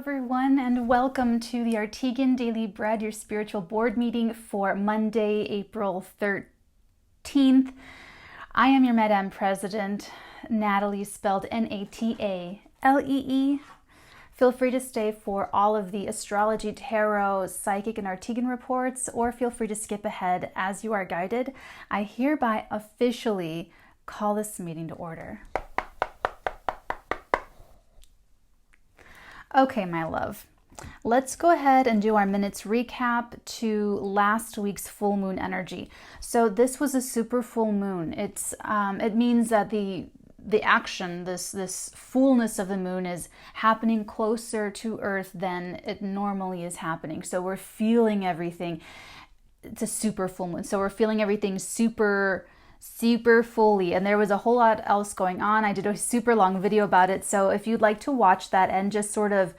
everyone, and welcome to the Arteagan Daily Bread, your spiritual board meeting for Monday, April 13th. I am your Madam President, Natalee, spelled Natalee. Feel free to stay for all of the astrology, tarot, psychic, and Arteagan reports, or feel free to skip ahead as you are guided. I hereby officially call this meeting to order. Okay, my love, let's go ahead and do our minutes recap to last week's full moon energy. So this was a super full moon. It means that the action, this fullness of the moon is happening closer to Earth than it normally is happening. So we're feeling everything. It's a super full moon. So we're feeling everything super fully, and there was a whole lot else going on. I did a super long video about it, so if you'd like to watch that and just sort of,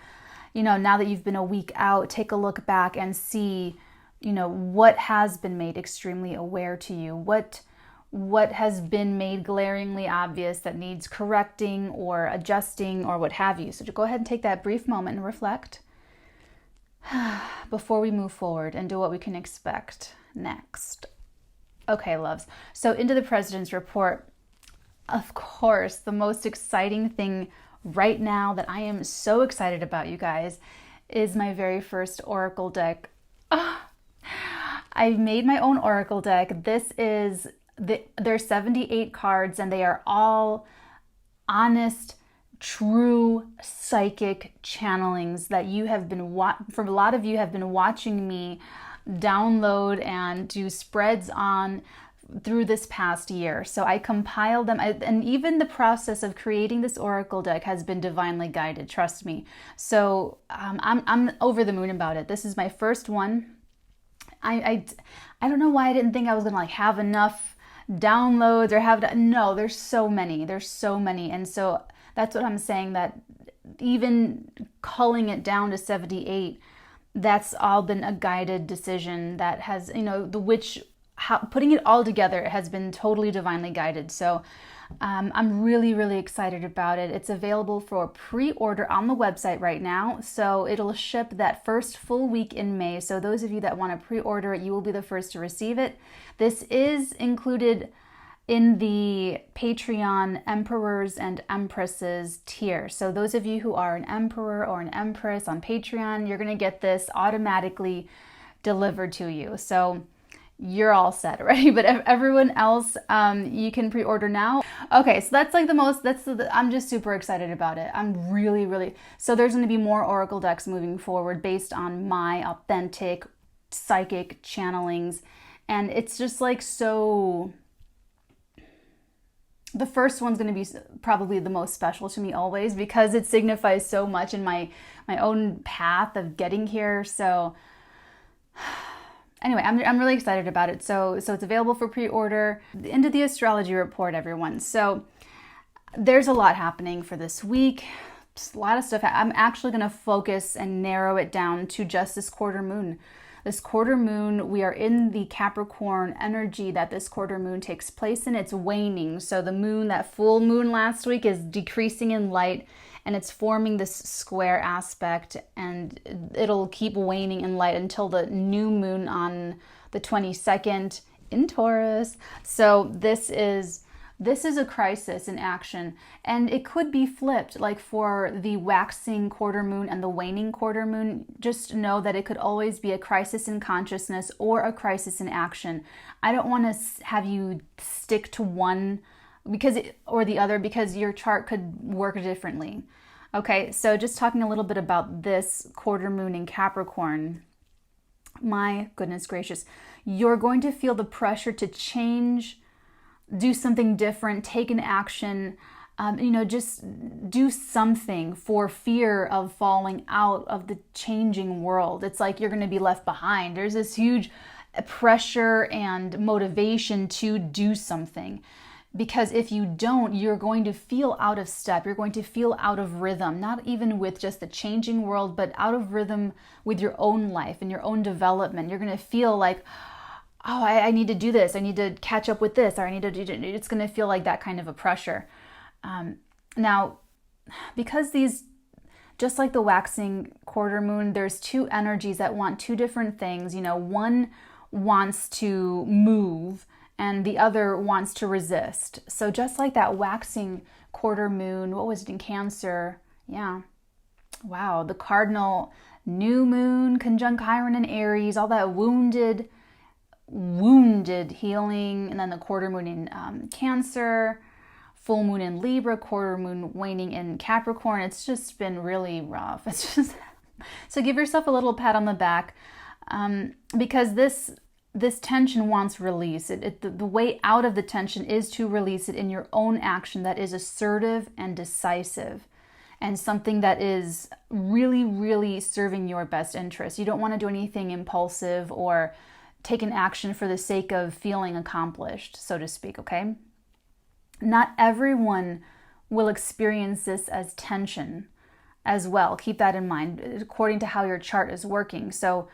now that you've been a week out, take a look back and see, what has been made extremely aware to you, what has been made glaringly obvious that needs correcting or adjusting or what have you. So to go ahead and take that brief moment and reflect before we move forward and do what we can expect next. Okay, loves. So into the President's Report. Of course, the most exciting thing right now that I am so excited about, you guys, is my very first Oracle deck. I've made my own Oracle deck. There's 78 cards, and they are all honest, true psychic channelings that you have been, for a lot of you have been watching me download and do spreads on through this past year. So I compiled them, and even the process of creating this Oracle deck has been divinely guided, trust me. So I'm over the moon about it. This is my first one. I don't know why I didn't think I was gonna have enough downloads or no, there's so many, and so that's what I'm saying, that even culling it down to 78, that's all been a guided decision that has, putting it all together has been totally divinely guided. So I'm really excited about it. It's available for pre-order on the website right now. So it'll ship that first full week in May. So those of you that want to pre-order it, you will be the first to receive it. This is included in the Patreon Emperors and Empresses tier. So those of you who are an Emperor or an Empress on Patreon, you're going to get this automatically delivered to you. So you're all set already, but everyone else, you can pre-order now. Okay, so that's like I'm just super excited about it. I'm really, so there's going to be more Oracle decks moving forward based on my authentic psychic channelings. And it's just like so... The first one's going to be probably the most special to me always, because it signifies so much in my own path of getting here. So anyway, I'm really excited about it. So it's available for pre-order. Into the Astrology Report, everyone. So there's a lot happening for this week. Just a lot of stuff. I'm actually going to focus and narrow it down to just this quarter moon. This quarter moon, we are in the Capricorn energy that this quarter moon takes place in. It's waning. So the moon, that full moon last week, is decreasing in light, and it's forming this square aspect, and it'll keep waning in light until the new moon on the 22nd in Taurus. So this is a crisis in action, and it could be flipped, like for the waxing quarter moon and the waning quarter moon. Just know that it could always be a crisis in consciousness or a crisis in action. I don't want to have you stick to one or the other, because your chart could work differently. Okay, so just talking a little bit about this quarter moon in Capricorn. My goodness gracious, you're going to feel the pressure to change, do something different, take an action, just do something for fear of falling out of the changing world. It's like you're going to be left behind. There's this huge pressure and motivation to do something, because if you don't, you're going to feel out of step. You're going to feel out of rhythm, not even with just the changing world, but out of rhythm with your own life and your own development. You're going to feel like, oh, I need to do this. I need to catch up with this, or I need to do. It's going to feel like that kind of a pressure. Now, because these just like the waxing quarter moon, there's two energies that want two different things. You know, one wants to move and the other wants to resist. So just like that waxing quarter moon, what was it in Cancer? Yeah. Wow. The cardinal new moon conjunct Chiron in Aries, all that wounded healing. And then the quarter moon in Cancer, full moon in Libra, quarter moon waning in Capricorn. It's just been really rough. It's just, so give yourself a little pat on the back, because this tension wants release. The way out of the tension is to release it in your own action that is assertive and decisive, and something that is really, really serving your best interest. You don't want to do anything impulsive or take an action for the sake of feeling accomplished, so to speak, okay? Not everyone will experience this as tension as well. Keep that in mind, according to how your chart is working. So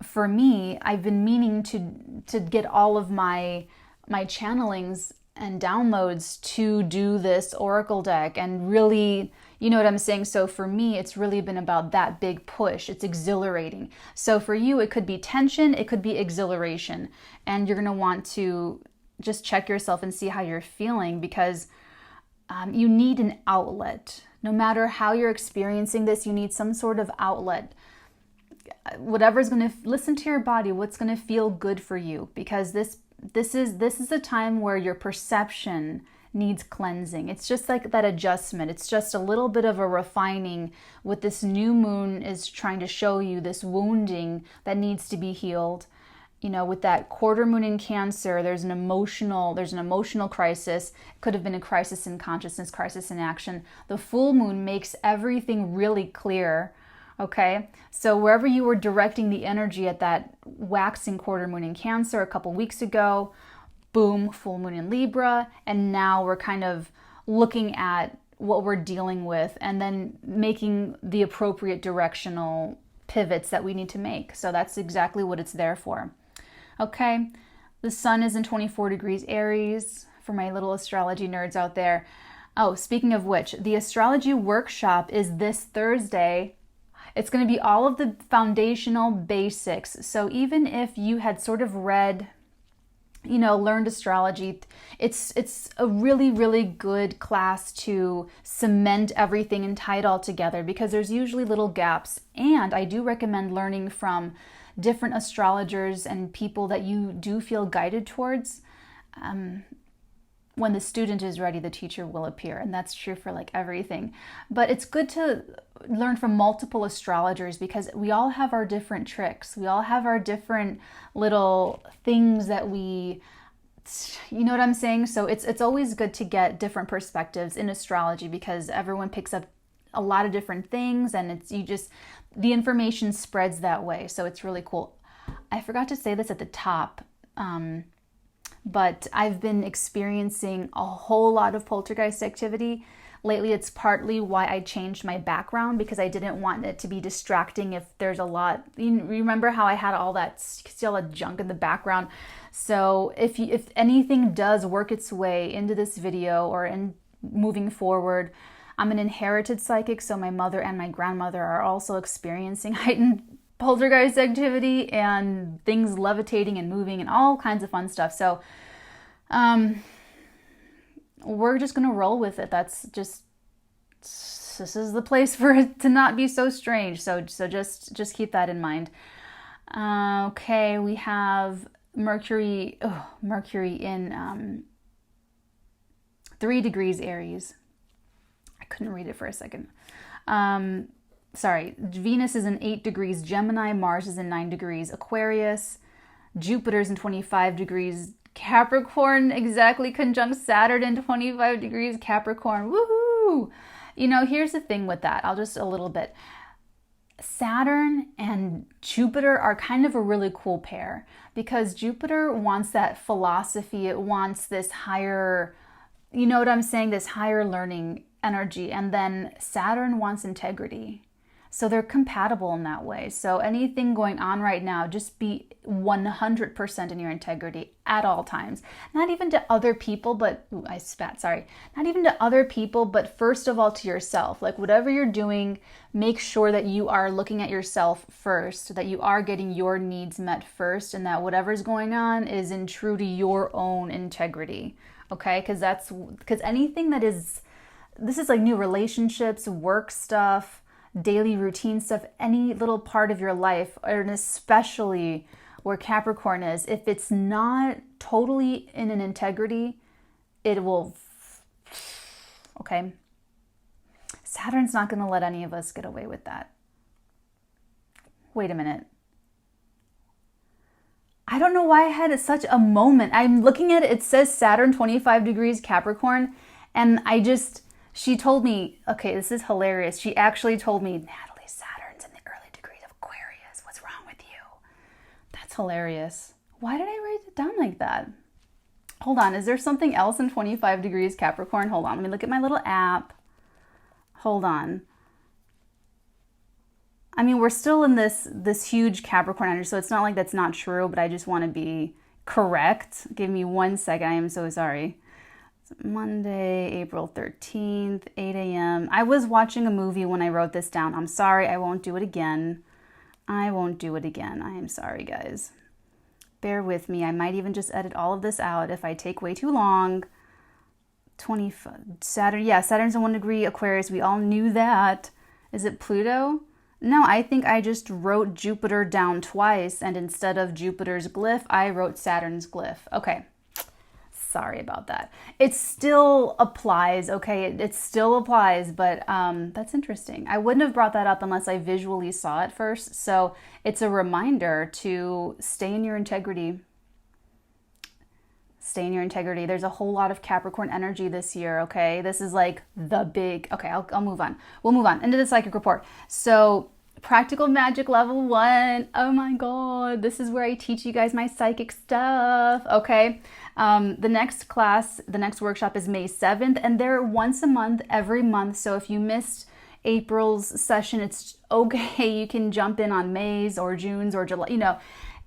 for me, I've been meaning to get all of my channelings and downloads to do this oracle deck and really, you know what I'm saying? So for me, it's really been about that big push. It's exhilarating. So for you, it could be tension, it could be exhilaration. And you're going to want to just check yourself and see how you're feeling, because you need an outlet. No matter how you're experiencing this, you need some sort of outlet. Whatever's going to listen to your body, what's going to feel good for you, because this is a time where your perception needs cleansing. It's just like that adjustment. It's just a little bit of a refining. What this new moon is trying to show you, this wounding that needs to be healed. You know, with that quarter moon in Cancer, there's an emotional crisis. It could have been a crisis in consciousness, crisis in action. The full moon makes everything really clear. Okay, so wherever you were directing the energy at that waxing quarter moon in Cancer a couple weeks ago, boom, full moon in Libra, and now we're kind of looking at what we're dealing with and then making the appropriate directional pivots that we need to make. So that's exactly what it's there for. Okay, the sun is in 24 degrees Aries for my little astrology nerds out there. Oh, speaking of which, the astrology workshop is this Thursday. It's going to be all of the foundational basics. So even if you had sort of read, you know, learned astrology, it's a really, really good class to cement everything and tie it all together, because there's usually little gaps. And I do recommend learning from different astrologers and people that you do feel guided towards. When the student is ready, the teacher will appear. And that's true for like everything. But it's good to learn from multiple astrologers, because we all have our different tricks. We all have our different little things that you know what I'm saying? So it's always good to get different perspectives in astrology, because everyone picks up a lot of different things, and the information spreads that way. So it's really cool. I forgot to say this at the top, but I've been experiencing a whole lot of poltergeist activity lately. It's partly why I changed my background, because I didn't want it to be distracting if there's a lot. You remember how I had all that still junk in the background? So if anything does work its way into this video or in moving forward, I'm an inherited psychic, so my mother and my grandmother are also experiencing heightened poltergeist activity and things levitating and moving and all kinds of fun stuff. So we're just going to roll with it. This is the place for it to not be so strange. So just keep that in mind. Okay, we have Mercury in 3 degrees Aries. I couldn't read it for a second. Sorry, Venus is in 8 degrees Gemini, Mars is in 9 degrees Aquarius, Jupiter's in 25 degrees Capricorn, exactly conjunct Saturn in 25 degrees Capricorn. Woohoo! You know, here's the thing with that. I'll just a little bit. Saturn and Jupiter are kind of a really cool pair, because Jupiter wants that philosophy. It wants this higher, you know what I'm saying, this higher learning energy. And then Saturn wants integrity. So they're compatible in that way. So anything going on right now, just be 100% in your integrity at all times. Not even to other people, but, ooh, I spat, sorry. Not even to other people, but first of all to yourself. Like whatever you're doing, make sure that you are looking at yourself first, that you are getting your needs met first, and that whatever's going on is in true to your own integrity. Okay? Because anything that is, this is like new relationships, work stuff, daily routine stuff, any little part of your life, and especially where Capricorn is, if it's not totally in an integrity, it will, okay? Saturn's not going to let any of us get away with that. Wait a minute. I don't know why I had such a moment. I'm looking at it, it says Saturn 25 degrees Capricorn, and she told me, okay, this is hilarious. She actually told me, Natalie, Saturn's in the early degrees of Aquarius. What's wrong with you? That's hilarious. Why did I write it down like that? Hold on. Is there something else in 25 degrees Capricorn? Hold on. Let me look at my little app. Hold on. I mean, we're still in this huge Capricorn energy, so it's not like that's not true, but I just want to be correct. Give me 1 second. I am so sorry. Monday, April 13th, 8 a.m. I was watching a movie when I wrote this down. I'm sorry, I won't do it again. I won't do it again. I am sorry, guys. Bear with me. I might even just edit all of this out if I take way too long. Saturn, yeah, Saturn's in 1 degree Aquarius. We all knew that. Is it Pluto? No, I think I just wrote Jupiter down twice, and instead of Jupiter's glyph, I wrote Saturn's glyph. Okay. Sorry about that. It still applies, okay? It still applies, but that's interesting. I wouldn't have brought that up unless I visually saw it first. So it's a reminder to stay in your integrity. Stay in your integrity. There's a whole lot of Capricorn energy this year, okay? This is like the big, okay, I'll move on. We'll move on into the psychic report. So Practical Magic level 1. Oh my God. This is where I teach you guys my psychic stuff. Okay. The next class, the next workshop is May 7th, and they're once a month, every month. So if you missed April's session, it's okay. You can jump in on May's or June's or July. You know,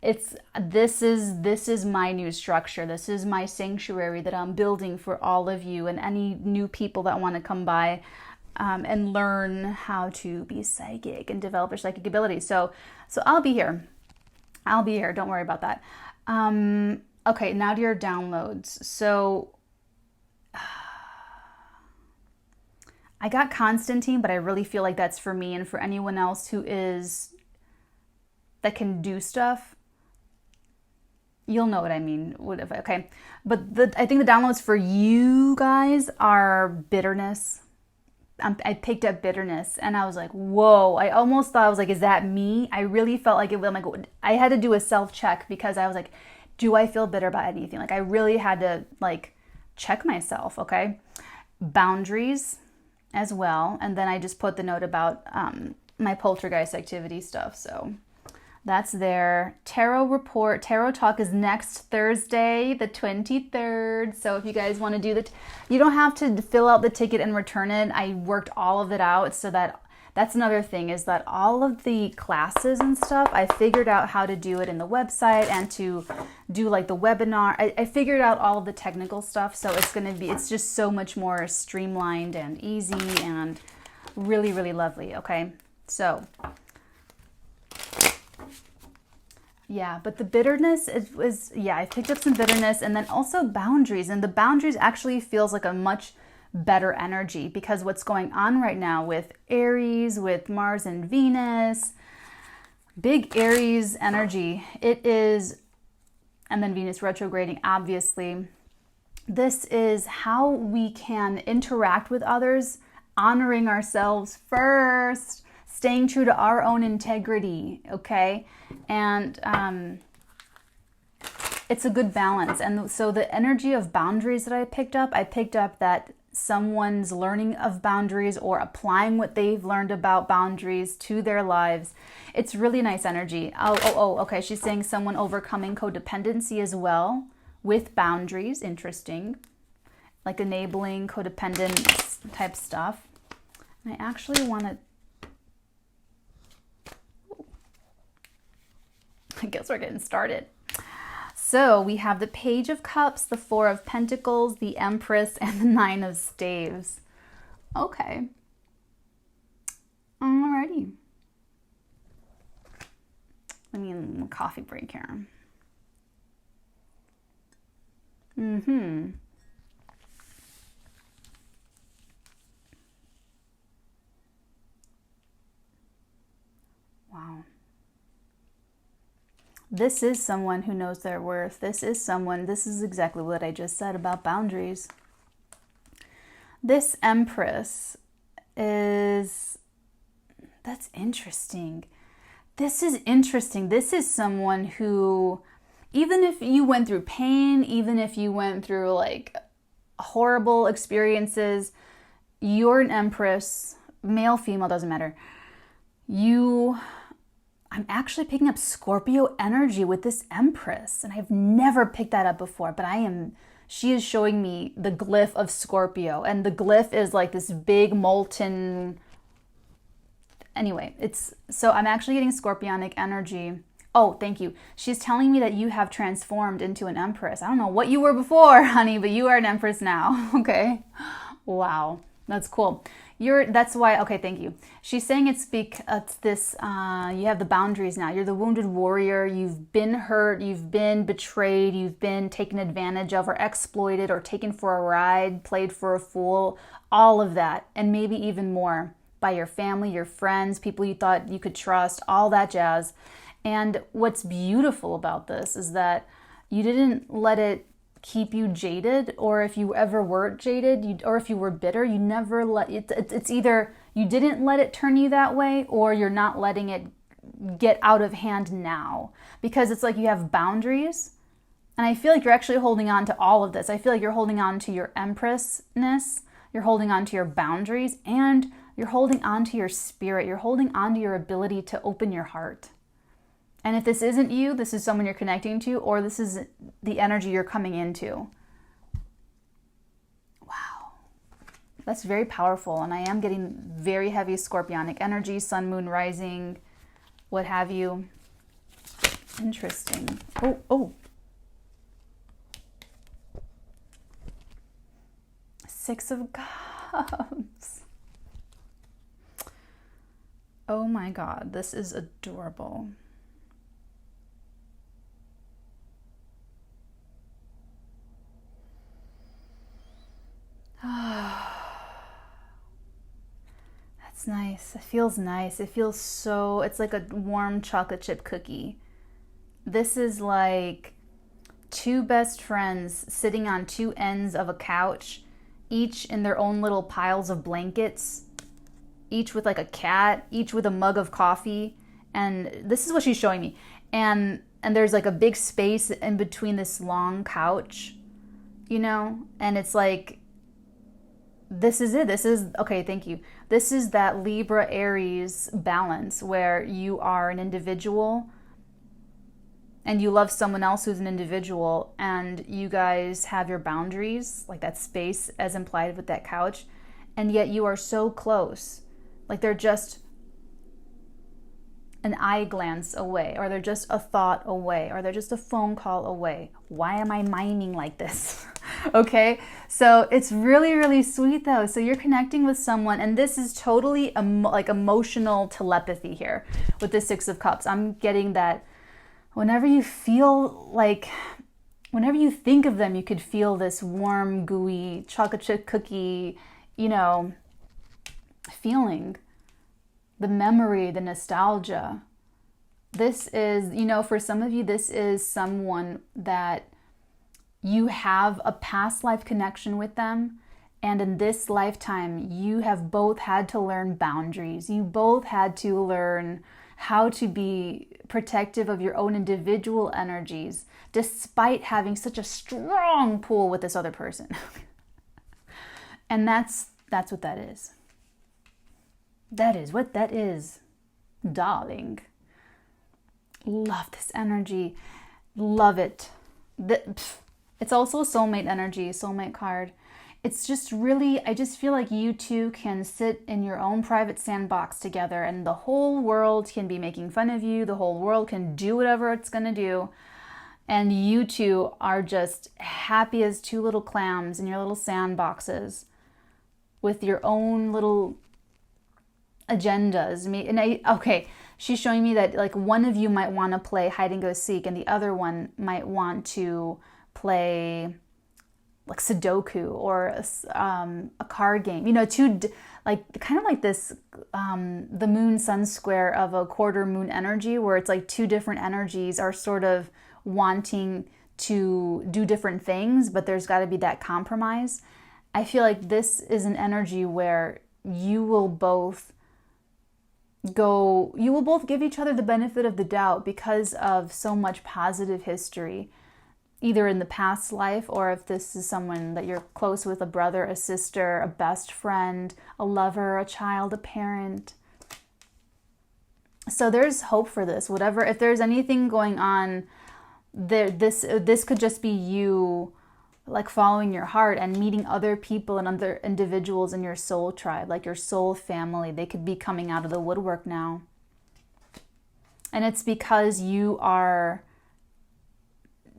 this is my new structure. This is my sanctuary that I'm building for all of you and any new people that want to come by. And learn how to be psychic and develop your psychic abilities. So I'll be here. Don't worry about that. Okay, now to your downloads. So I got Constantine, but I really feel like that's for me and for anyone else that can do stuff. You'll know what I mean. Okay, but I think the downloads for you guys are bitterness. I picked up bitterness, and I was like, whoa. I almost thought, I was like, is that me? I really felt like it. I'm like, I had to do a self-check because I was like, do I feel bitter about anything? Like I really had to like check myself, okay? Boundaries as well. And then I just put the note about my poltergeist activity stuff. So that's there. Tarot report. Tarot talk is next Thursday, the 23rd. So if you guys want to do you don't have to fill out the ticket and return it. I worked all of it out so that's another thing, is that all of the classes and stuff, I figured out how to do it in the website and to do like the webinar. I figured out all of the technical stuff. So it's just so much more streamlined and easy and really, really lovely. Okay. So yeah, but the bitterness, I picked up some bitterness, and then also boundaries. And the boundaries actually feels like a much better energy, because what's going on right now with Aries, with Mars and Venus, big Aries energy, it is, and then Venus retrograding, obviously. This is how we can interact with others, honoring ourselves first, staying true to our own integrity, okay? And it's a good balance. And so the energy of boundaries that I picked up that someone's learning of boundaries or applying what they've learned about boundaries to their lives. It's really nice energy. Okay. She's saying someone overcoming codependency as well with boundaries. Interesting. Like enabling codependent type stuff. And I actually want to guess we're getting started. So we have the Page of Cups, the Four of Pentacles, the Empress, and the Nine of Staves. Okay. Alrighty. Let me get a coffee break here. Wow. This is someone who knows their worth. This is exactly what I just said about boundaries. This Empress that's interesting. This is interesting. This is someone who, even if you went through pain, even if you went through like horrible experiences, you're an Empress, male, female, doesn't matter. I'm actually picking up Scorpio energy with this Empress, and I've never picked that up before, but she is showing me the glyph of Scorpio, and the glyph is like this big molten, anyway, so I'm actually getting Scorpionic energy. Oh, thank you. She's telling me that you have transformed into an Empress. I don't know what you were before, honey, but you are an Empress now. Okay. Wow. That's cool. That's why, okay, thank you. She's saying you have the boundaries now. You're the wounded warrior. You've been hurt. You've been betrayed. You've been taken advantage of or exploited or taken for a ride, played for a fool, all of that. And maybe even more by your family, your friends, people you thought you could trust, all that jazz. And what's beautiful about this is that you didn't let it keep you jaded, or if you ever were jaded, or if you were bitter, you never let it. It's either you didn't let it turn you that way, or you're not letting it get out of hand now, because it's like you have boundaries. And I feel like you're actually holding on to all of this. I feel like you're holding on to your Empressness, you're holding on to your boundaries, and you're holding on to your spirit. You're holding on to your ability to open your heart. And if this isn't you, this is someone you're connecting to, or this is the energy you're coming into. Wow. That's very powerful. And I am getting very heavy Scorpionic energy, sun, moon, rising, what have you. Interesting. Oh. Six of Cups. Oh my God, this is adorable. That's nice. It feels nice. It feels so, it's like a warm chocolate chip cookie. This is like two best friends sitting on two ends of a couch, each in their own little piles of blankets, each with like a cat, each with a mug of coffee. And this is what she's showing me. And there's like a big space in between this long couch, you know? And it's like, this is it. Okay, thank you. This is that Libra Aries balance where you are an individual and you love someone else who's an individual, and you guys have your boundaries, like that space as implied with that couch, and yet you are so close. Like they're just an eye glance away, or they're just a thought away, or they're just a phone call away. Why am I miming like this? Okay, so it's really, really sweet though. So you're connecting with someone, and this is totally like emotional telepathy here with the Six of Cups. I'm getting that whenever you think of them, you could feel this warm, gooey chocolate chip cookie, you know, feeling. The memory, the nostalgia. This is, you know, for some of you, this is someone that you have a past life connection with them. And in this lifetime, you have both had to learn boundaries. You both had to learn how to be protective of your own individual energies, despite having such a strong pull with this other person. And that's what that is. That is what that is, darling. Love this energy. Love it. It's also soulmate energy, soulmate card. it's just really, I just feel like you two can sit in your own private sandbox together, and the whole world can be making fun of you. The whole world can do whatever it's going to do. And you two are just happy as two little clams in your little sandboxes with your own little agendas. Okay, she's showing me that like one of you might want to play hide and go seek, and the other one might want to play like Sudoku or a card game. You know, like kind of like this, the moon sun square of a quarter moon energy, where it's like two different energies are sort of wanting to do different things, but there's got to be that compromise. I feel like this is an energy where you will both give each other the benefit of the doubt because of so much positive history, either in the past life, or if this is someone that you're close with, a brother, a sister, a best friend, a lover, a child, a parent. So there's hope for this. Whatever, if there's anything going on there, this could just be you like following your heart and meeting other people and other individuals in your soul tribe, like your soul family. They could be coming out of the woodwork now. And it's because you are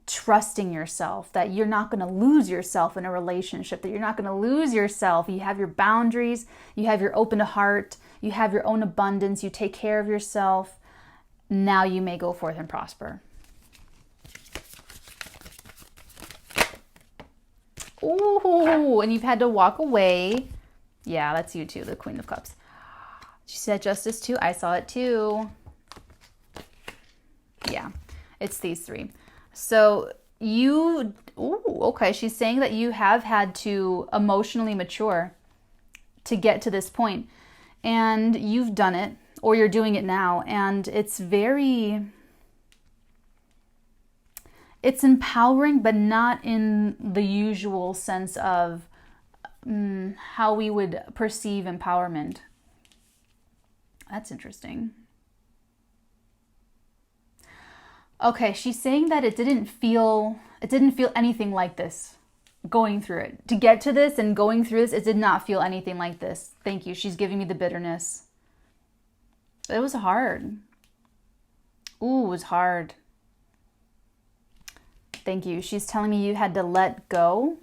trusting yourself, that you're not going to lose yourself in a relationship, that you're not going to lose yourself. You have your boundaries, you have your open heart, you have your own abundance, you take care of yourself. Now you may go forth and prosper. Ooh, and you've had to walk away. Yeah, that's you too, the Queen of Cups. She said justice too. I saw it too. Yeah, it's these three. So okay, she's saying that you have had to emotionally mature to get to this point. And you've done it, or you're doing it now. And it's empowering, but not in the usual sense of how we would perceive empowerment. That's interesting. Okay, she's saying that it didn't feel anything like this going through it. To get to this and going through this, it did not feel anything like this. Thank you. She's giving me the bitterness. It was hard. Ooh, it was hard. Thank you. She's telling me you had to let go.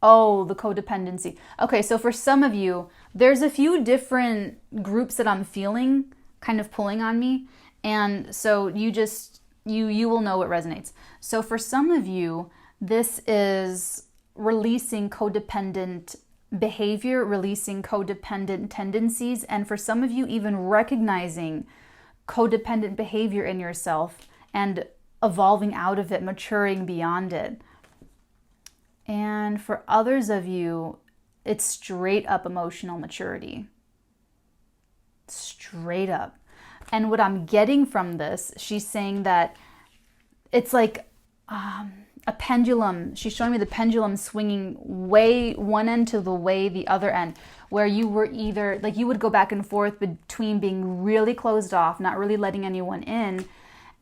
Oh, the codependency. Okay, so for some of you, there's a few different groups that I'm feeling kind of pulling on me. And so you will know what resonates. So for some of you, this is releasing codependent behavior, releasing codependent tendencies. And for some of you, even recognizing codependent behavior in yourself and evolving out of it, maturing beyond it. And for others of you, it's straight up emotional maturity. Straight up. And what I'm getting from this, she's saying that it's like a pendulum. She's showing me the pendulum swinging way one end to the other end, where you were either, like you would go back and forth between being really closed off, not really letting anyone in,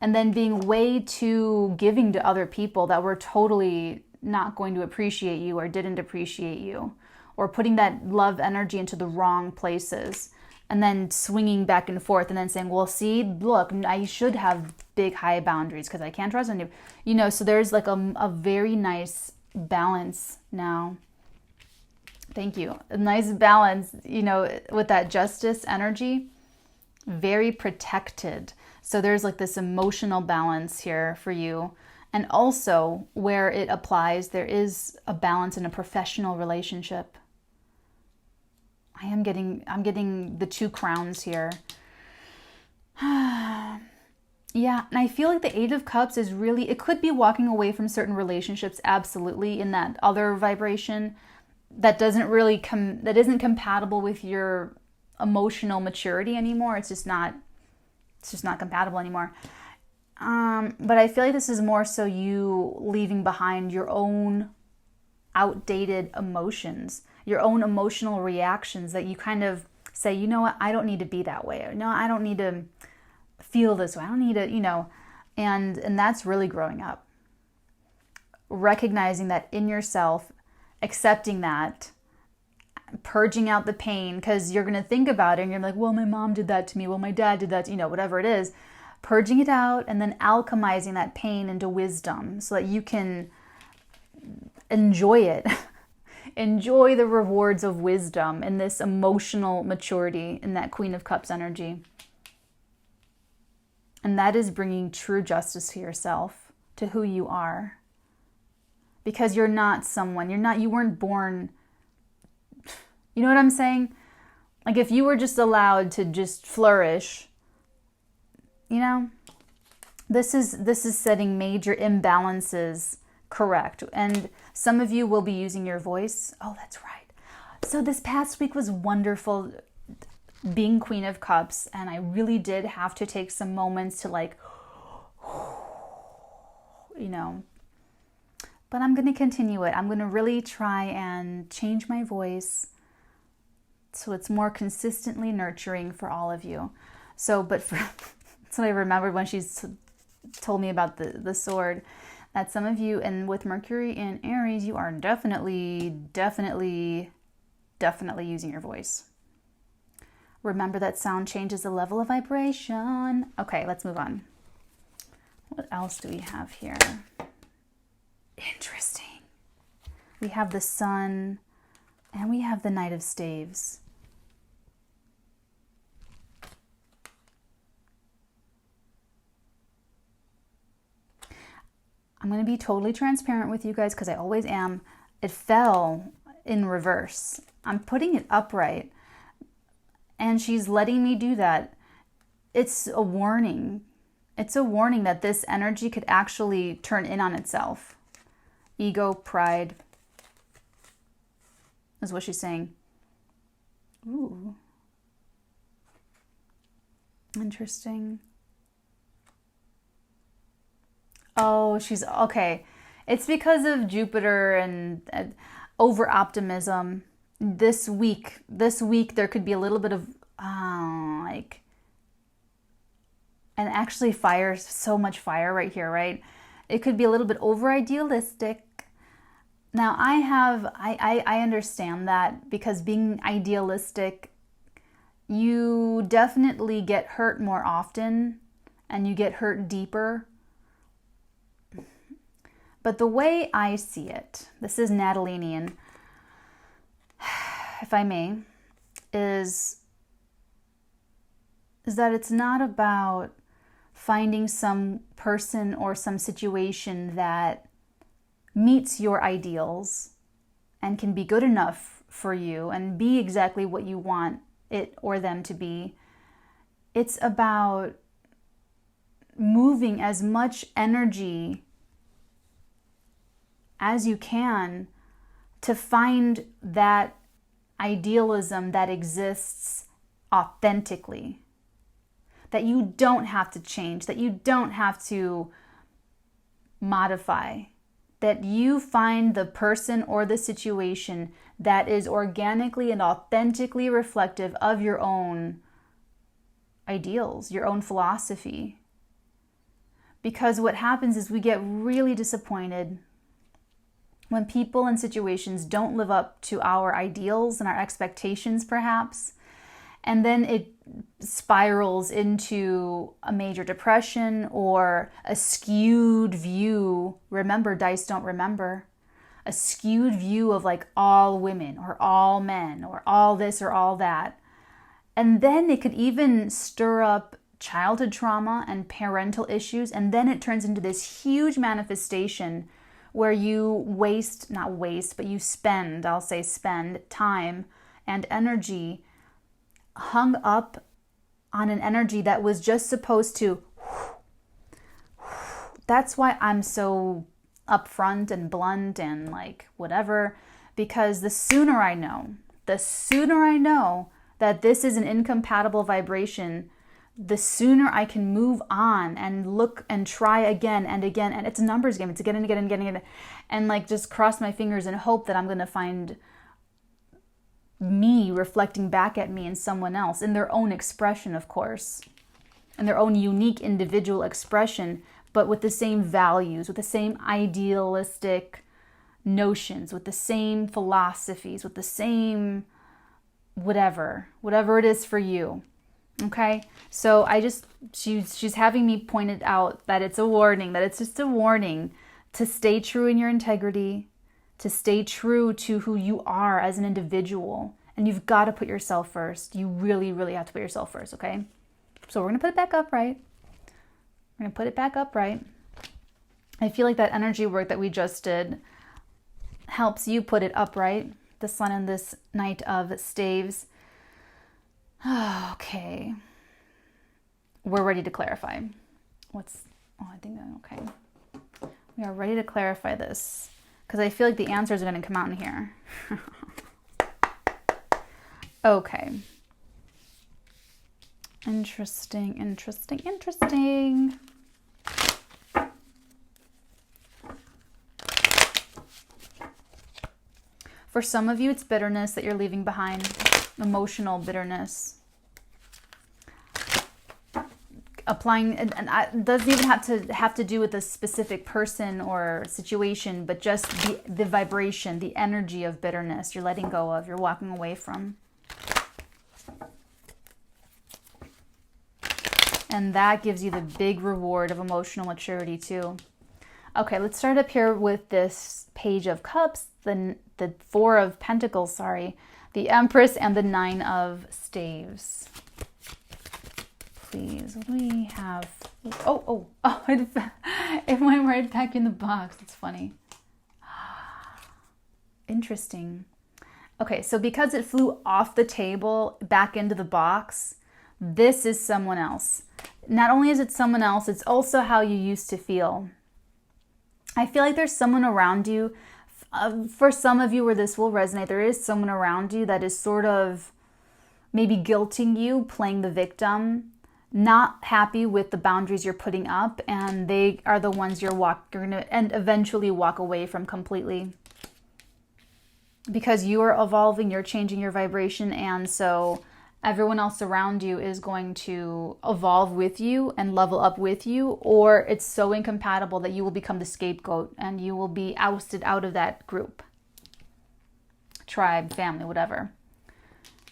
and then being way too giving to other people that were totally not going to appreciate you or didn't appreciate you, or putting that love energy into the wrong places, and then swinging back and forth and then saying, well, see, look, I should have big, high boundaries because I can't trust anyone. You know, so there's like a very nice balance now. Thank you. A nice balance, you know, with that justice energy, very protected. So there's like this emotional balance here for you. And also where it applies, there is a balance in a professional relationship. I'm getting the 2 crowns here. Yeah, and I feel like the 8 of Cups is really, it could be walking away from certain relationships, absolutely, in that other vibration that that isn't compatible with your emotional maturity anymore. It's just not compatible anymore. But I feel like this is more so you leaving behind your own outdated emotions, your own emotional reactions that you kind of say, you know what, I don't need to be that way. No, I don't need to feel this way. I don't need to, you know, and that's really growing up. Recognizing that in yourself, accepting that, purging out the pain, because you're going to think about it and you're like, well, my mom did that to me. Well, my dad did that, whatever it is. Purging it out and then alchemizing that pain into wisdom so that you can enjoy it. Enjoy the rewards of wisdom and this emotional maturity in that Queen of Cups energy. And that is bringing true justice to yourself, to who you are. Because you're not someone, you weren't born, you know what I'm saying? Like if you were just allowed to just flourish, this is setting major imbalances correct. And some of you will be using your voice. Oh, that's right. So this past week was wonderful being Queen of Cups, and I really did have to take some moments to but I'm going to continue it. I'm going to really try and change my voice so it's more consistently nurturing for all of you. So, that's what I remembered when she's told me about the sword, that some of you, and with Mercury in Aries, you are definitely using your voice. Remember that sound changes the level of vibration. Okay, let's move on. What else do we have here? Interesting. We have the Sun and we have the Knight of Staves. I'm going to be totally transparent with you guys because I always am. It fell in reverse. I'm putting it upright and she's letting me do that. It's a warning. It's a warning that this energy could actually turn in on itself. Ego, pride, is what she's saying. Ooh. Interesting. Oh, she's okay. It's because of Jupiter and over optimism. This week there could be a little bit of and actually fire, so much fire right here, right? It could be a little bit over idealistic. Now I understand that, because being idealistic, you definitely get hurt more often and you get hurt deeper. But the way I see it, this is Nataleenian, if I may, is that it's not about finding some person or some situation that meets your ideals and can be good enough for you and be exactly what you want it or them to be. It's about moving as much energy as you can to find that idealism that exists authentically. That you don't have to change, that you don't have to modify, that you find the person or the situation that is organically and authentically reflective of your own ideals, your own philosophy. Because what happens is we get really disappointed when people and situations don't live up to our ideals and our expectations, perhaps. And then it spirals into a major depression or a skewed view. Remember, dice don't remember. A skewed view of like all women or all men or all this or all that. And then it could even stir up childhood trauma and parental issues. And then it turns into this huge manifestation where you you spend time and energy hung up on an energy that was just supposed to. That's why I'm so upfront and blunt and like whatever, because the sooner I know that this is an incompatible vibration, the sooner I can move on and look and try again and again. And it's a numbers game. It's again and again and again and again. And like just cross my fingers and hope that I'm going to find me reflecting back at me and someone else in their own expression, of course, in their own unique individual expression, but with the same values, with the same idealistic notions, with the same philosophies, with the same whatever it is for you. Okay, so she's having me pointed out that it's a warning, that it's just a warning to stay true in your integrity, to stay true to who you are as an individual. And you've got to put yourself first. You really, really have to put yourself first, okay? So we're going to put it back upright. We're going to put it back upright. I feel like that energy work that we just did helps you put it upright. The Sun in this Knight of Staves. Okay. We're ready to clarify. I think okay. We are ready to clarify this because I feel like the answers are going to come out in here. Okay. Interesting. For some of you, it's bitterness that you're leaving behind. Emotional bitterness. Applying, and it doesn't even have to do with a specific person or situation, but just the vibration, the energy of bitterness you're letting go of, you're walking away from. And that gives you the big reward of emotional maturity too. Okay, let's start up here with this Page of Cups, the Four of Pentacles, the Empress, and the Nine of Staves. Please, what do we have? Oh, it went right back in the box. That's funny. Interesting. Okay, so because it flew off the table back into the box, this is someone else. Not only is it someone else, it's also how you used to feel. I feel like there's someone around you. For some of you where this will resonate, there is someone around you that is sort of maybe guilting you, playing the victim, not happy with the boundaries you're putting up, and they are the ones you're going to eventually walk away from completely. Because you are evolving, you're changing your vibration, and so everyone else around you is going to evolve with you and level up with you, or it's so incompatible that you will become the scapegoat and you will be ousted out of that group, tribe, family, whatever.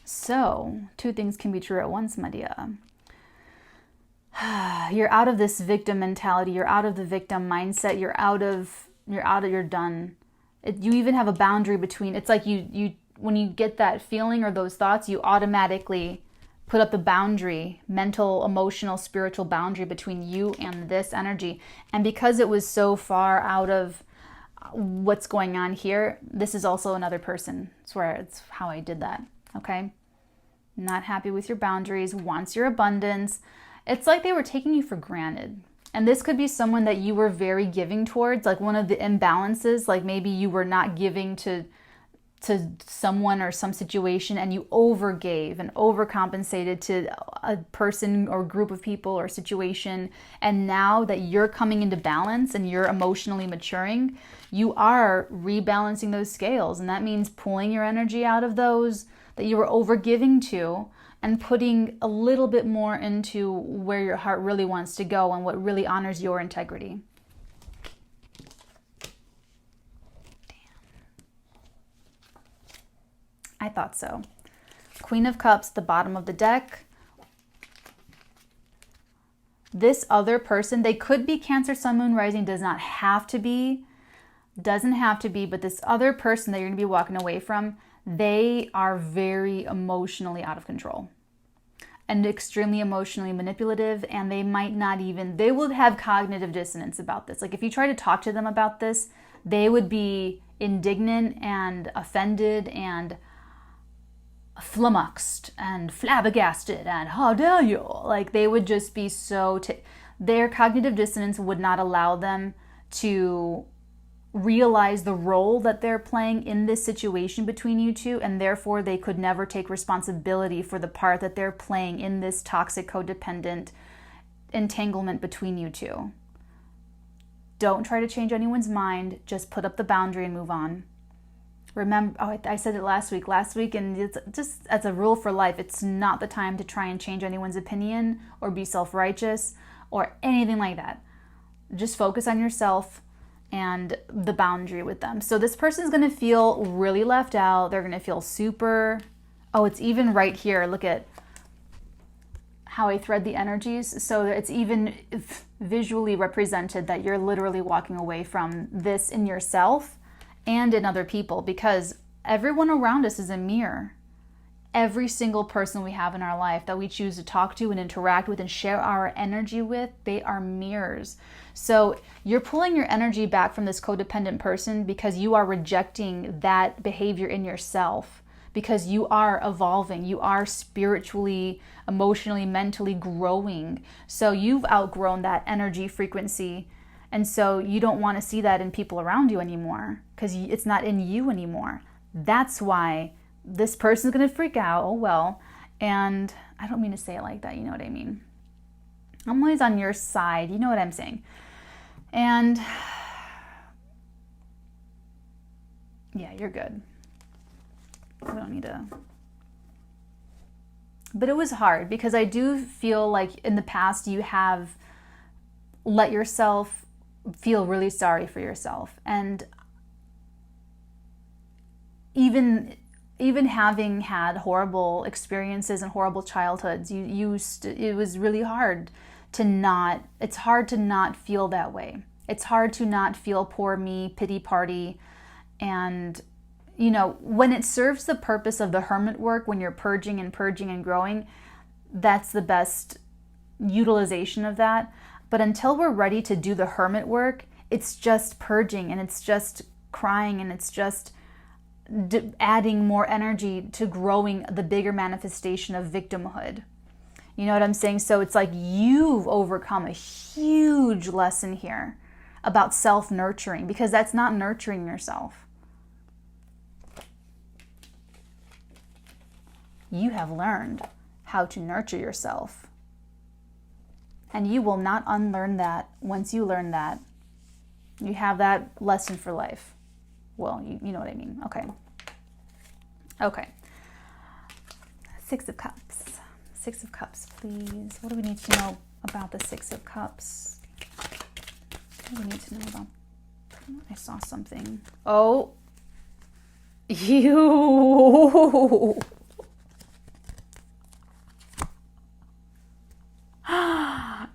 So, two things can be true at once, my dear. You're out of this victim mentality. You're out of the victim mindset. You're done. You even have a boundary between, it's like you when you get that feeling or those thoughts, you automatically put up the boundary, mental, emotional, spiritual boundary between you and this energy. And because it was so far out of what's going on here, this is also another person. I swear, it's how I did that, okay? Not happy with your boundaries, wants your abundance. It's like they were taking you for granted. And this could be someone that you were very giving towards, like one of the imbalances, like maybe you were not giving to someone or some situation and you overgave and overcompensated to a person or group of people or situation. And now that you're coming into balance and you're emotionally maturing, you are rebalancing those scales. And that means pulling your energy out of those that you were overgiving to and putting a little bit more into where your heart really wants to go and what really honors your integrity. I thought so. Queen of Cups, the bottom of the deck. This other person, they could be Cancer, Sun, Moon, Rising, does not have to be. Doesn't have to be, but this other person that you're going to be walking away from, they are very emotionally out of control and extremely emotionally manipulative, and they might not even, they will have cognitive dissonance about this. Like if you try to talk to them about this, they would be indignant and offended and flummoxed and flabbergasted and how dare you, like they would just be so their cognitive dissonance would not allow them to realize the role that they're playing in this situation between you two, and therefore they could never take responsibility for the part that they're playing in this toxic codependent entanglement between you two. Don't try to change anyone's mind, just put up the boundary and move on. Remember, I said it last week, and it's just as a rule for life, it's not the time to try and change anyone's opinion or be self-righteous or anything like that. Just focus on yourself and the boundary with them. So this person's going to feel really left out. They're going to feel super, oh, it's even right here. Look at how I thread the energies. So it's even visually represented that you're literally walking away from this in yourself and in other people, because everyone around us is a mirror. Every single person we have in our life that we choose to talk to and interact with and share our energy with, they are mirrors. So you're pulling your energy back from this codependent person because you are rejecting that behavior in yourself, because you are evolving, you are spiritually, emotionally, mentally growing. So you've outgrown that energy frequency, and so you don't want to see that in people around you anymore because it's not in you anymore. That's why this person's going to freak out. Oh, well. And I don't mean to say it like that. You know what I mean? I'm always on your side. You know what I'm saying? And yeah, you're good. We don't need to. But it was hard because I do feel like in the past you have let yourself feel really sorry for yourself. And even having had horrible experiences and horrible childhoods, it was really hard to not, it's hard to not feel that way. It's hard to not feel poor me, pity party. And, you know, when it serves the purpose of the hermit work, when you're purging and growing, that's the best utilization of that. But until we're ready to do the hermit work, it's just purging and it's just crying and it's just adding more energy to growing the bigger manifestation of victimhood. You know what I'm saying? So it's like you've overcome a huge lesson here about self-nurturing, because that's not nurturing yourself. You have learned how to nurture yourself. And you will not unlearn that once you learn that. You have that lesson for life. Well, you know what I mean. Okay. Okay. Six of Cups. Six of Cups, please. What do we need to know about the Six of Cups? What do we need to know about? I saw something. Oh. You.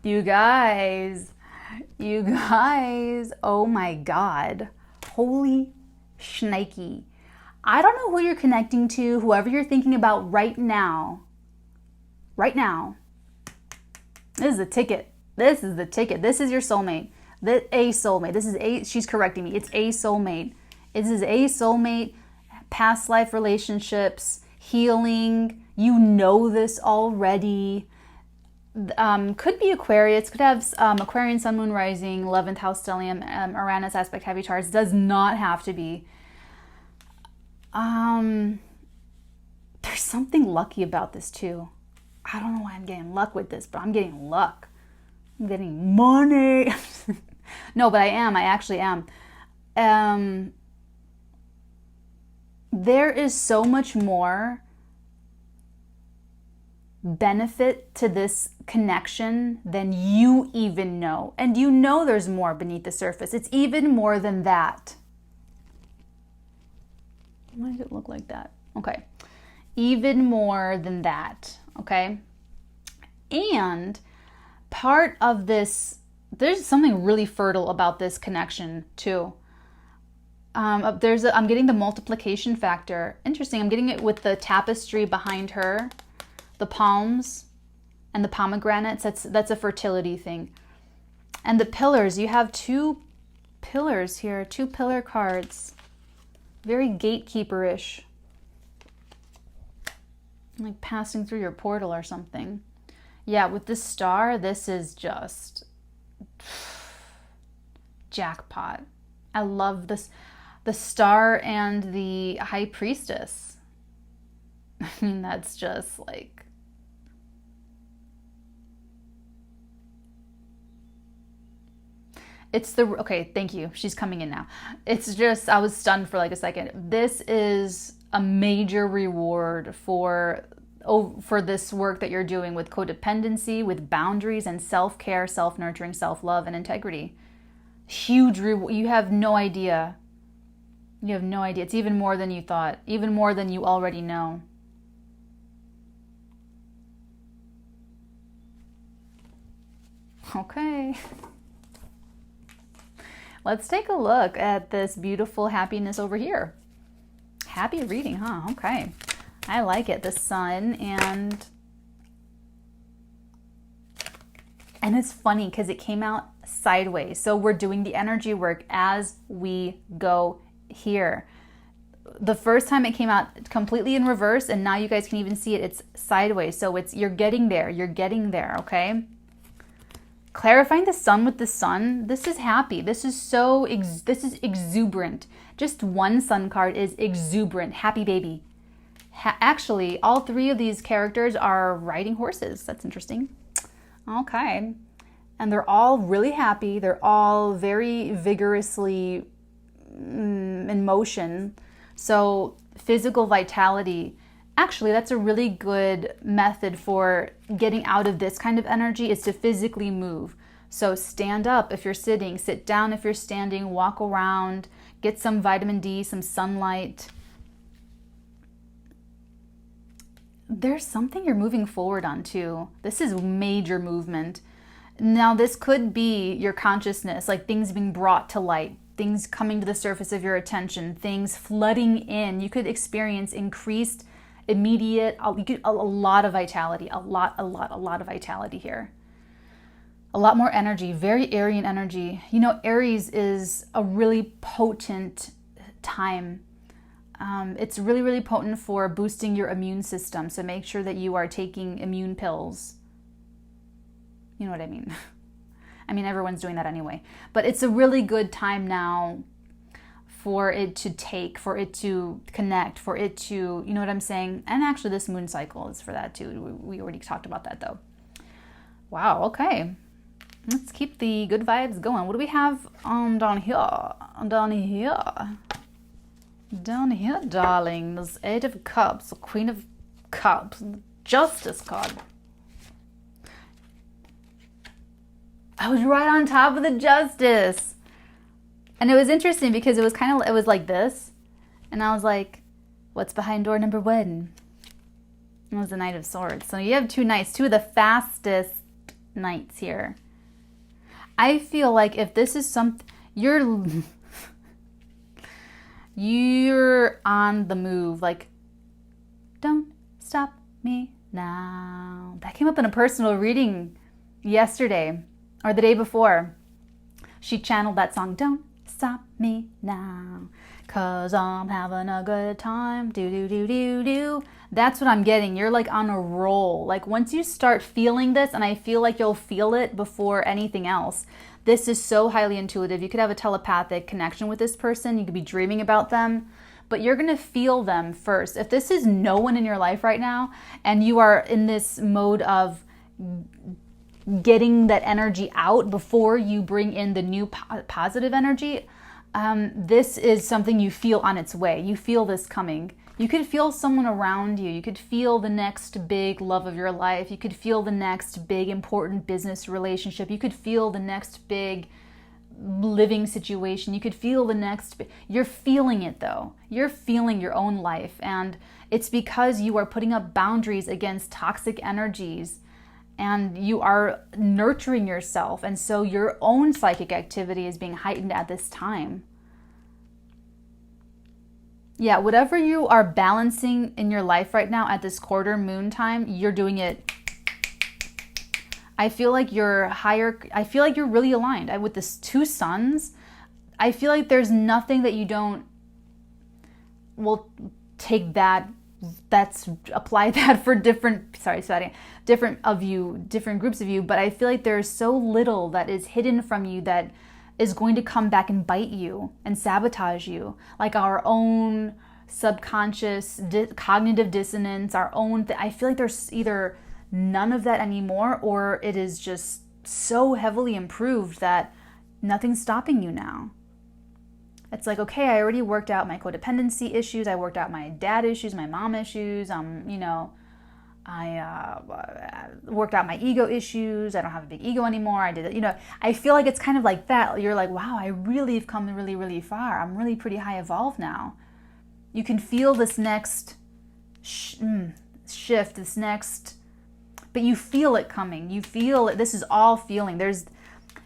You guys. Oh my God. Holy shnikey. I don't know who you're connecting to, whoever you're thinking about right now. Right now. This is the ticket. This is the ticket. This is your soulmate. A soulmate. She's correcting me. It's a soulmate. This is a soulmate, past life relationships, healing. You know this already. Could be Aquarius, could have Aquarian, Sun, Moon, Rising, 11th house stellium, Uranus aspect, heavy charts. Does not have to be. There's something lucky about this too. I don't know why I'm getting luck with this, but I'm getting luck. I'm getting money. No, but I actually am. There is so much more benefit to this connection than you even know. And you know there's more beneath the surface. It's even more than that. Why does it look like that? Okay. Even more than that. Okay. And part of this, there's something really fertile about this connection too. I'm getting the multiplication factor. Interesting. I'm getting it with the tapestry behind her, the palms and the pomegranates. That's a fertility thing. And the pillars, you have two pillars here, two pillar cards. Very gatekeeper-ish. Like passing through your portal or something. Yeah, with this star, this is just jackpot. I love this. The star and the high priestess. I mean, that's just like... Okay, thank you. She's coming in now. It's just, I was stunned for like a second. This is a major reward for this work that you're doing with codependency, with boundaries and self-care, self-nurturing, self-love, and integrity. huge reward. You have no idea. You have no idea. It's even more than you thought, even more than you already know. Okay. Let's take a look at this beautiful happiness over here. Happy reading, huh? Okay. I like it. The sun and it's funny because it came out sideways. So we're doing the energy work as we go here. The first time it came out completely in reverse, and now you guys can even see it. It's sideways. So you're getting there. You're getting there, okay? Clarifying the sun with the sun. This is happy. This is this is exuberant. Just one sun card is exuberant. Happy baby. Actually, all three of these characters are riding horses. That's interesting. Okay. And they're all really happy. They're all very vigorously in motion. So physical vitality. Actually, that's a really good method for getting out of this kind of energy, is to physically move. So stand up if you're sitting, sit down if you're standing, walk around, get some vitamin D, some sunlight. There's something you're moving forward on too. This is major movement. Now, this could be your consciousness, like things being brought to light, things coming to the surface of your attention, things flooding in. You could experience increased, immediate, a lot of vitality, a lot of vitality here. A lot more energy, very Aryan energy. You know, Aries is a really potent time. It's really, really potent for boosting your immune system. So make sure that you are taking immune pills. You know what I mean? I mean, everyone's doing that anyway. But it's a really good time now for it to take, for it to connect, for it to, you know what I'm saying? And actually this moon cycle is for that too. We already talked about that though. Wow, okay. Let's keep the good vibes going. What do we have down here? Down here, darling. There's 8 of Cups, Queen of Cups, Justice card. I was right on top of the Justice. And it was interesting because it was like this. And I was like, what's behind door number 1? It was the Knight of Swords. So you have 2 knights, 2 of the fastest knights here. I feel like if this is something, you're on the move. Like, don't stop me now. That came up in a personal reading yesterday or the day before. She channeled that song, don't stop me now, 'cause I'm having a good time. Do, do, do, do, do. That's what I'm getting. You're like on a roll. Like once you start feeling this, and I feel like you'll feel it before anything else. This is so highly intuitive. You could have a telepathic connection with this person. You could be dreaming about them, but you're going to feel them first. If this is no one in your life right now, and you are in this mode of getting that energy out before you bring in the new positive energy, this is something you feel on its way. You feel this coming. You could feel someone around you. You could feel the next big love of your life. You could feel the next big important business relationship. You could feel the next big living situation. You could feel the next... You're feeling it though. You're feeling your own life. And it's because you are putting up boundaries against toxic energies. And you are nurturing yourself. And so your own psychic activity is being heightened at this time. Yeah, whatever you are balancing in your life right now at this quarter moon time, you're doing it. I feel like you're higher. I feel like you're really aligned. With this 2 suns, I feel like there's nothing that you don't... Well, take that... That's apply that for different, different groups of you, but I feel like there's so little that is hidden from you that is going to come back and bite you and sabotage you. Like our own subconscious cognitive dissonance, our own, I feel like there's either none of that anymore, or it is just so heavily improved that nothing's stopping you now. It's like, okay, I already worked out my codependency issues. I worked out my dad issues, my mom issues. worked out my ego issues. I don't have a big ego anymore. I did it. I feel like it's kind of like that. You're like, wow, I really have come really, really far. I'm really pretty high evolved now. You can feel this next shift, but you feel it coming. You feel it. This is all feeling. This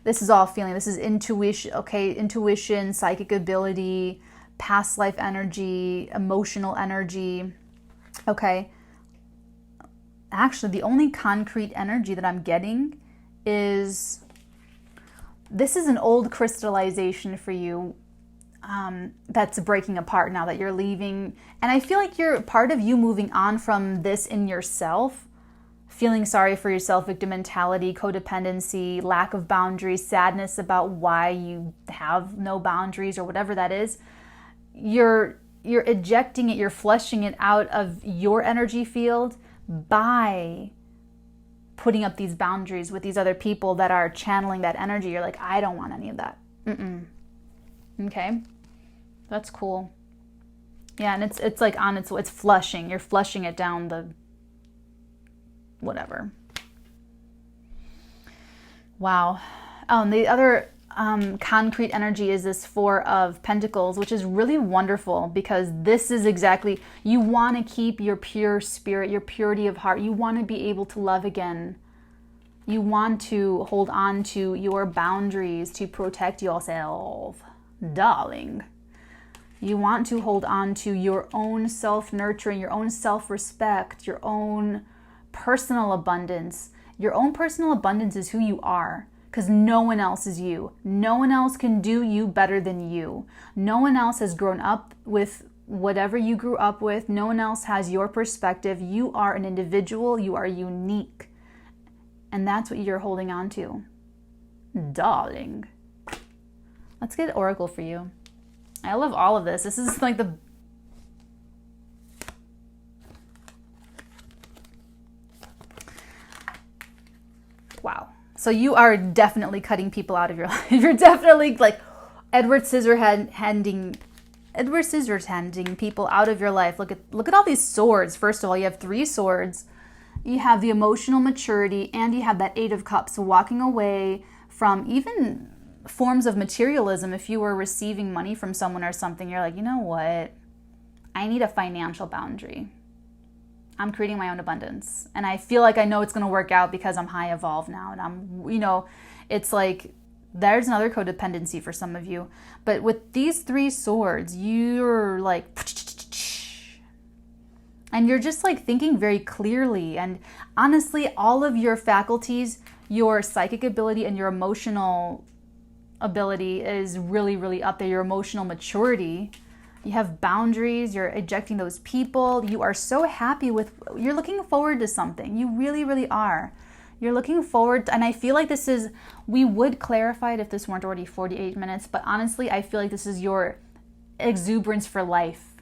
is all feeling. This is intuition. Okay, intuition, psychic ability, past life energy, emotional energy. Okay. Actually, the only concrete energy that I'm getting is, this is an old crystallization for you that's breaking apart now that you're leaving. And I feel like you're part of you moving on from this in yourself, feeling sorry for yourself, victim mentality, codependency, lack of boundaries, sadness about why you have no boundaries or whatever that is. You're ejecting it, you're flushing it out of your energy field by putting up these boundaries with these other people that are channeling that energy. You're like, I don't want any of that. Okay, that's cool. Yeah, and it's like it's flushing. You're flushing it down the whatever. Wow. Oh, and the other concrete energy is this Four of Pentacles, which is really wonderful because this is exactly, you want to keep your pure spirit, your purity of heart. You want to be able to love again. You want to hold on to your boundaries to protect yourself, darling. You want to hold on to your own self-nurturing, your own self-respect, your own personal abundance. Your own personal abundance is who you are. Because no one else is you. No one else can do you better than you. No one else has grown up with whatever you grew up with. No one else has your perspective. You are an individual. You are unique. And that's what you're holding on to. Darling. Let's get an oracle for you. I love all of this. This is like the... Wow. So you are definitely cutting people out of your life. You're definitely like Edward Scissorhanding people out of your life. Look at all these swords. First of all, you have 3 swords. You have the emotional maturity, and you have that 8 of Cups, walking away from even forms of materialism. If you were receiving money from someone or something, you're like, you know what? I need a financial boundary. I'm creating my own abundance. And I feel like I know it's going to work out because I'm high evolved now. And I'm, it's like, there's another codependency for some of you. But with these 3 swords, you're like, and you're just like thinking very clearly. And honestly, all of your faculties, your psychic ability and your emotional ability is really, really up there. Your emotional maturity. You have boundaries, you're ejecting those people. You are so happy you're looking forward to something. You really, really are. You're looking forward to, and I feel like this is, we would clarify it if this weren't already 48 minutes, but honestly, I feel like this is your exuberance for life.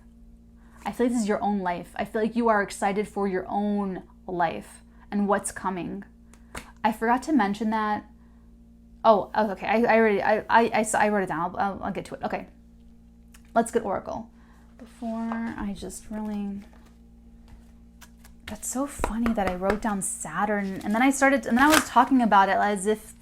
I feel like this is your own life. I feel like you are excited for your own life and what's coming. I forgot to mention that. Oh, okay. I wrote it down. I'll get to it. Okay. Let's get oracle. Before I just really... That's so funny that I wrote down Saturn and then I was talking about it as if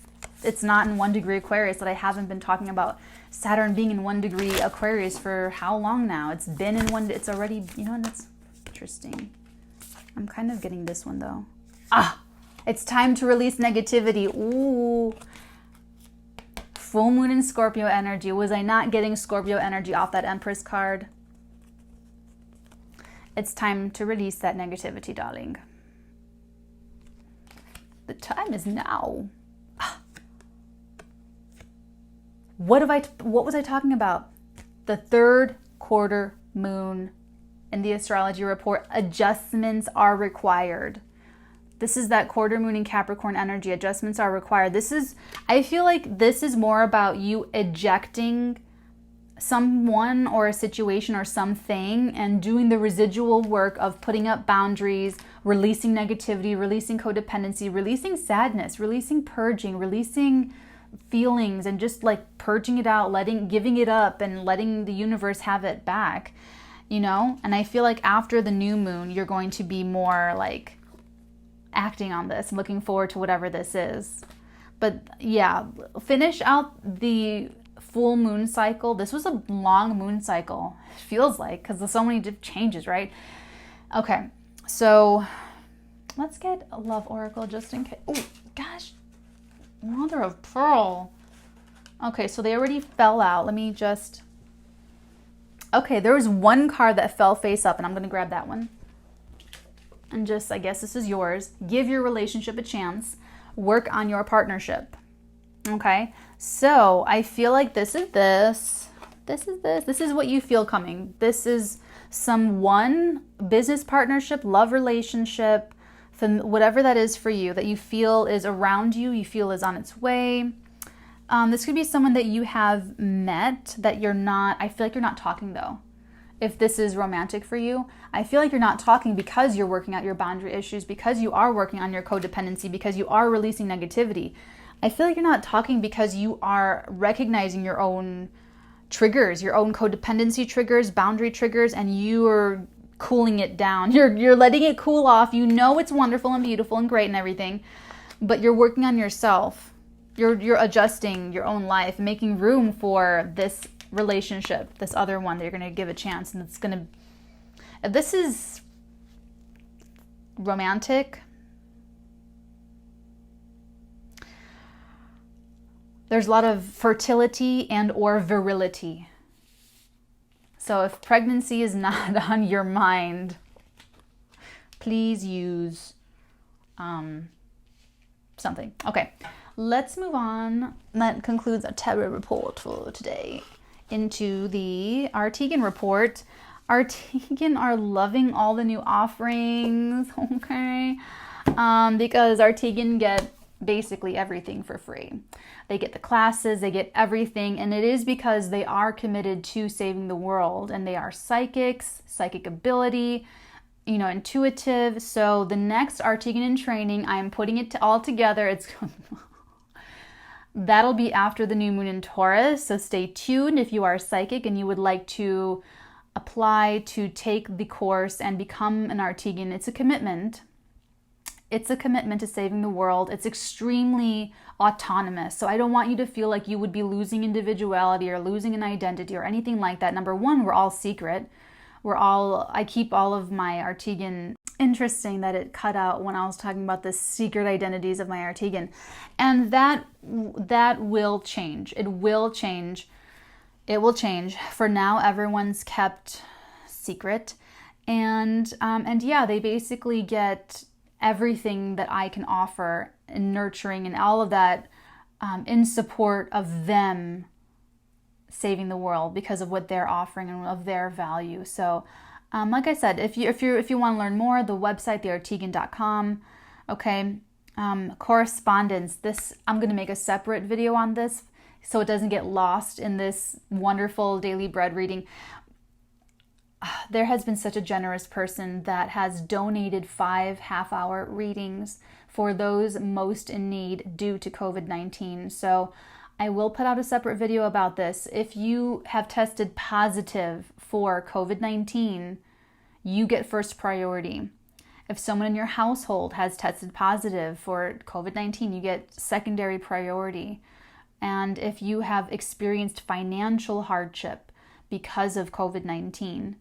it's not in 1 degree Aquarius, that I haven't been talking about Saturn being in 1 degree Aquarius for how long now? It's been in it's already, that's interesting. I'm kind of getting this one though. It's time to release negativity. Ooh. Full moon in Scorpio energy. Was I not getting Scorpio energy off that Empress card? It's time to release that negativity, darling. The time is now. What was I talking about? The 3rd quarter moon in the Astrology Report. Adjustments are required. This is that quarter moon in Capricorn energy. Adjustments are required. I feel like this is more about you ejecting someone or a situation or something and doing the residual work of putting up boundaries, releasing negativity, releasing codependency, releasing sadness, releasing purging, releasing feelings, and just like purging it out, giving it up and letting the universe have it back, And I feel like after the new moon, you're going to be more like acting on this. I'm looking forward to whatever this is. But yeah, finish out the full moon cycle. This was a long moon cycle, it feels like, because there's so many changes, right? Okay, so let's get a love oracle just in case. Oh, gosh, mother of pearl. Okay, so they already fell out. Let me just... Okay, there was one card that fell face up, and I'm going to grab that one. And just, I guess this is yours. Give your relationship a chance. Work on your partnership. Okay, so I feel like this is what you feel coming. This is someone, business partnership, love relationship, whatever that is for you, that you feel is around you, you feel is on its way. This could be someone that you have met that you're not, I feel like you're not talking though. If this is romantic for you, I feel like you're not talking because you're working out your boundary issues, because you are working on your codependency, because you are releasing negativity. I feel like you're not talking because you are recognizing your own triggers, your own codependency triggers, boundary triggers, and you're cooling it down. You're letting it cool off. You know it's wonderful and beautiful and great and everything, but you're working on yourself. You're adjusting your own life, making room for this relationship, this other one that you're going to give a chance. And it's going to, if this is romantic, there's a lot of fertility and or virility. So if pregnancy is not on your mind, please use something. Okay, let's move on. That concludes our tarot report for today. Into the Arteagan Report. Arteagan are loving all the new offerings, okay? Because Arteagan get basically everything for free. They get the classes, they get everything, and it is because they are committed to saving the world, and they are psychics, psychic ability, you know, intuitive. So the next Arteagan in training, I'm putting it all together. It's that'll be after the new moon in Taurus, so stay tuned if you are psychic and you would like to apply to take the course and become an Arteagan. It's a commitment. It's a commitment to saving the world. It's extremely autonomous, so I don't want you to feel like you would be losing individuality or losing an identity or anything like that. Number one, we're all secret. I keep all of my Arteagan. Interesting that it cut out when I was talking about the secret identities of my Arteagan. And that will change. It will change. It will change. For now, everyone's kept secret. And yeah, they basically get everything that I can offer in nurturing and all of that in support of them saving the world because of what they're offering and of their value. So like I said, if you want to learn more, the website, thearteagan.com. Okay. Correspondence. This, I'm going to make a separate video on this so it doesn't get lost in this wonderful daily bread reading. There has been such a generous person that has donated 5 half-hour readings for those most in need due to COVID-19. So I will put out a separate video about this. If you have tested positive for COVID-19, you get first priority. If someone in your household has tested positive for COVID-19, you get secondary priority. And if you have experienced financial hardship because of COVID-19,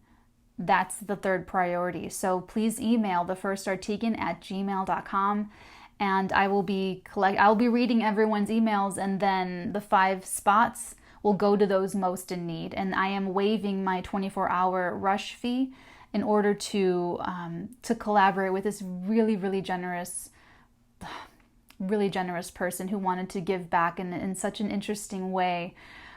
that's the third priority. So please email thefirstarteagan@gmail.com, and I will be reading everyone's emails, and then the 5 spots will go to those most in need. And I am waiving my 24-hour rush fee in order to collaborate with this really generous person who wanted to give back in such an interesting way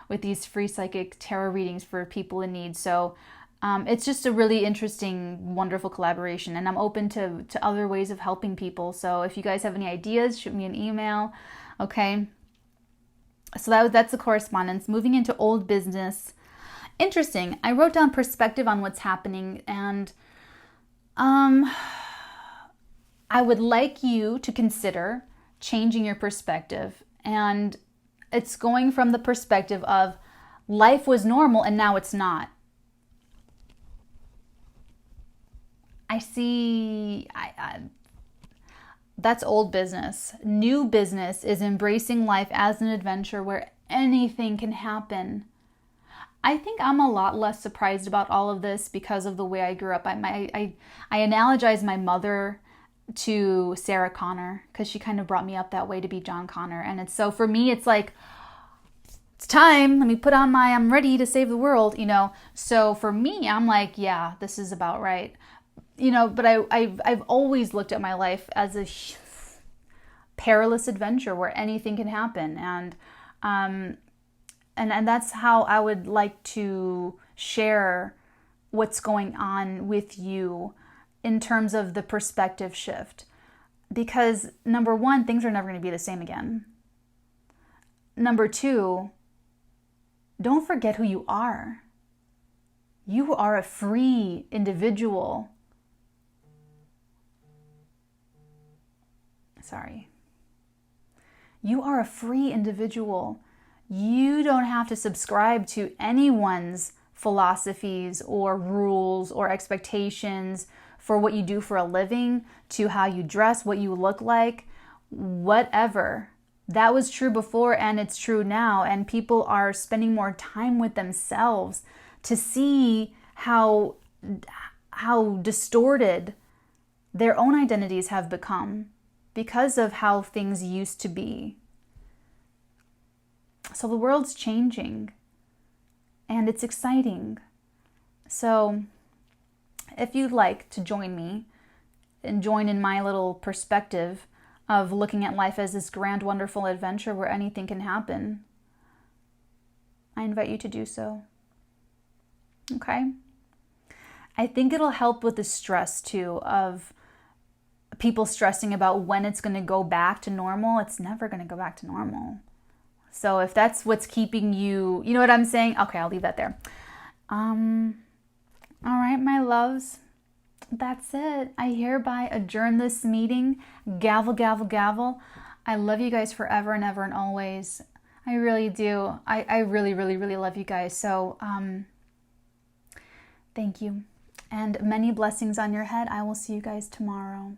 with these free psychic tarot readings for people in need. So it's just a really interesting, wonderful collaboration, and I'm open to other ways of helping people. So if you guys have any ideas, shoot me an email. Okay. So that's the correspondence. Moving into old business. Interesting. I wrote down perspective on what's happening, and I would like you to consider changing your perspective. And it's going from the perspective of life was normal and now it's not. That's old business. New business is embracing life as an adventure where anything can happen. I think I'm a lot less surprised about all of this because of the way I grew up. I analogize my mother to Sarah Connor because she kind of brought me up that way to be John Connor. And it's so for me, it's like, it's time. Let me put on my, I'm ready to save the world, you know? So for me, I'm like, yeah, this is about right. You know, but I've always looked at my life as a perilous adventure where anything can happen. And that's how I would like to share what's going on with you in terms of the perspective shift. Because number one, things are never going to be the same again. Number two, don't forget who you are. You are a free individual. Sorry. You are a free individual. You don't have to subscribe to anyone's philosophies or rules or expectations for what you do for a living, to how you dress, what you look like, whatever. That was true before and it's true now. And people are spending more time with themselves to see how distorted their own identities have become because of how things used to be. So the world's changing and it's exciting. So if you'd like to join me and join in my little perspective of looking at life as this grand, wonderful adventure where anything can happen, I invite you to do so. Okay? I think it'll help with the stress too of people stressing about when it's going to go back to normal. It's never going to go back to normal. So if that's what's keeping you, you know what I'm saying? Okay, I'll leave that there. All right, my loves, that's it. I hereby adjourn this meeting. Gavel, gavel, gavel. I love you guys forever and ever and always. I really do. I really, really, really love you guys. So thank you. And many blessings on your head. I will see you guys tomorrow.